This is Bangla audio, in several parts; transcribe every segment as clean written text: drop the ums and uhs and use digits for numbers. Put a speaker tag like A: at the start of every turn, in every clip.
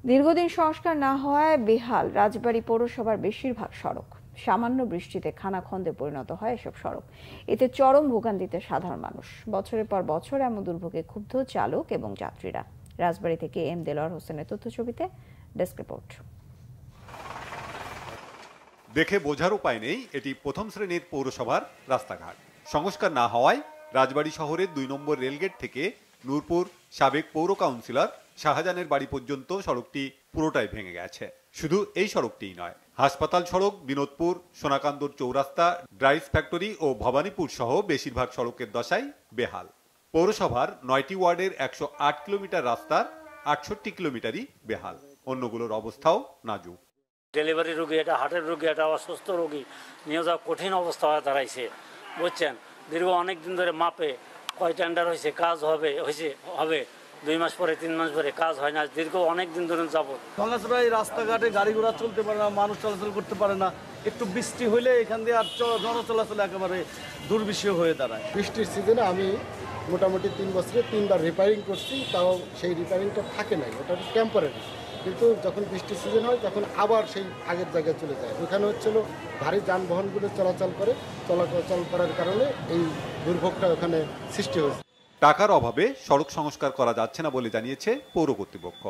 A: দীর্ঘদিন সংস্কার না হওয়ায় বেহাল রাজবাড়ী পৌরসভার বেশিরভাগ সড়ক। সামান্য বৃষ্টিতে খানাখন্দে পরিণত হয় এসব সড়ক। এতে চরম ভোগান্তিতে সাধারণ মানুষ। বছরের পর বছর এমন দুর্ভোগে ক্ষুব্ধ চালক এবং যাত্রীরা। রাজবাড়ী থেকে এম দেলোয়ার হোসেনের তথ্যছবিতে ডেস্ক রিপোর্ট।
B: দেখে বোঝার উপায় নেই এটি প্রথম শ্রেণীর পৌরসভার রাস্তাঘাট। সংস্কার না হওয়ায় রাজবাড়ী শহরের ২ নম্বর রেলগেট থেকে নূরপুর সাবেক পৌর কাউন্সিলর শাহজাহানের বাড়ি পর্যন্ত সড়কটি পুরোটাই ভেঙে গেছে। শুধু এই সড়কটিই নয়, হাসপাতাল সড়ক, বিনোদপুর, সোনাকান্দর চৌরাস্তা, ড্রাইস ফ্যাক্টরি ও ভবানীপুর সহ বেশিরভাগ সড়কের দশাই বেহাল। পৌরসভার ৯টি ওয়ার্ডের ১০৮ কিলোমিটার রাস্তার ৬৮ কিলোমিটারই বেহাল। অন্যগুলোর অবস্থাও নাজুক।
C: ডেলিভারি রোগী, এটা হার্টের রোগী, এটা অসুস্থ রোগী নিয়ে যাওয়া কঠিন অবস্থা হয়ে দাঁড়াইছে, বুঝছেন। দীর্ঘ অনেক দিন ধরে মাপে কয় টেন্ডার হয়েছে, কাজ হবে ২ মাস পরে ৩ মাস পরে কাজ হয় না, দীর্ঘ অনেক দিন ধরে যাবত।
D: ভাঙাচোরা এই রাস্তাঘাটে গাড়ি ঘোড়া চলতে পারে না, মানুষ চলাচল করতে পারে না। একটু বৃষ্টি হইলে এখান দিয়ে আর জনচলাচল একেবারে দুর্বিষহ হয়ে দাঁড়ায়।
E: বৃষ্টির সিজনে আমি মোটামুটি ৩ বছরে ৩বার রিপেয়ারিং করছি, তাও সেই রিপেয়ারিংটা থাকে নাই, ওটা টেম্পোরারি। কিন্তু যখন বৃষ্টির সিজন হয় তখন আবার সেই আগের জায়গায় চলে যায়। ওখানে হচ্ছিল ভারী যানবাহনগুলো চলাচল করার কারণে এই দুর্ভোগটা ওখানে সৃষ্টি হয়েছে।
B: টাকার অভাবে সড়ক সংস্কার করা যাচ্ছে না বলে জানিয়েছে পৌর কর্তৃপক্ষ।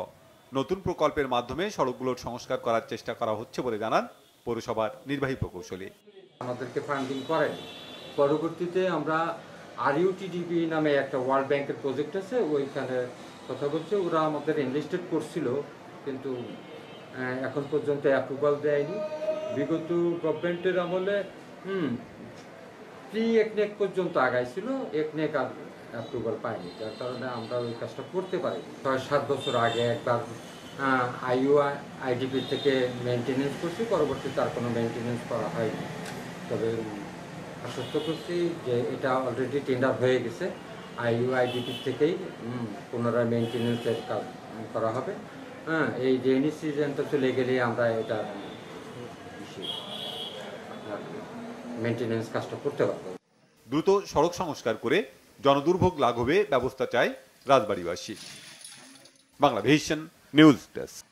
B: নতুন প্রকল্পের মাধ্যমে সড়কগুলোর সংস্কার করার চেষ্টা করা হচ্ছে বলে জানান পৌরসভার নির্বাহী প্রকৌশলী।
F: আমাদেরকে ফান্ডিং করেন, পরবর্তীতে আমরা RUTDP নামে একটা ওয়ার্ল্ড ব্যাংকের প্রজেক্ট আছে, ওইখানে কথা বলছে, ওরা আমাদের ইনভেস্টেড করছিল, কিন্তু এখন পর্যন্ত অ্যাপ্রুভাল দেয়নি। বিগত গভর্নমেন্টের আমলে একনেক পর্যন্ত আগাইছিল, একনেক আর অ্যাপ্রুভাল পাইনি, যার কারণে আমরা ওই কাজটা করতে পারি। ৬-৭ বছর আগে একবার IUIDP থেকে মেনটেনেন্স করছি, পরবর্তীতে আর কোনো মেনটেনেন্স করা হয়নি। তবে আশ্বস্ত করছি যে এটা অলরেডি টেন্ডার হয়ে গেছে, IUIDP থেকেই পুনরায় মেনটেনেন্সের কাজ করা হবে। এই রেইনি সিজনটা চলে গেলে আমরা এটা মেনটেনেন্স কাজটা করতে পারবো।
B: দ্রুত সড়ক সংস্কার করে জনদুর্ভোগ লাঘবে ব্যবস্থা চায় রাজবাড়ীবাসী। Banglavision news desk.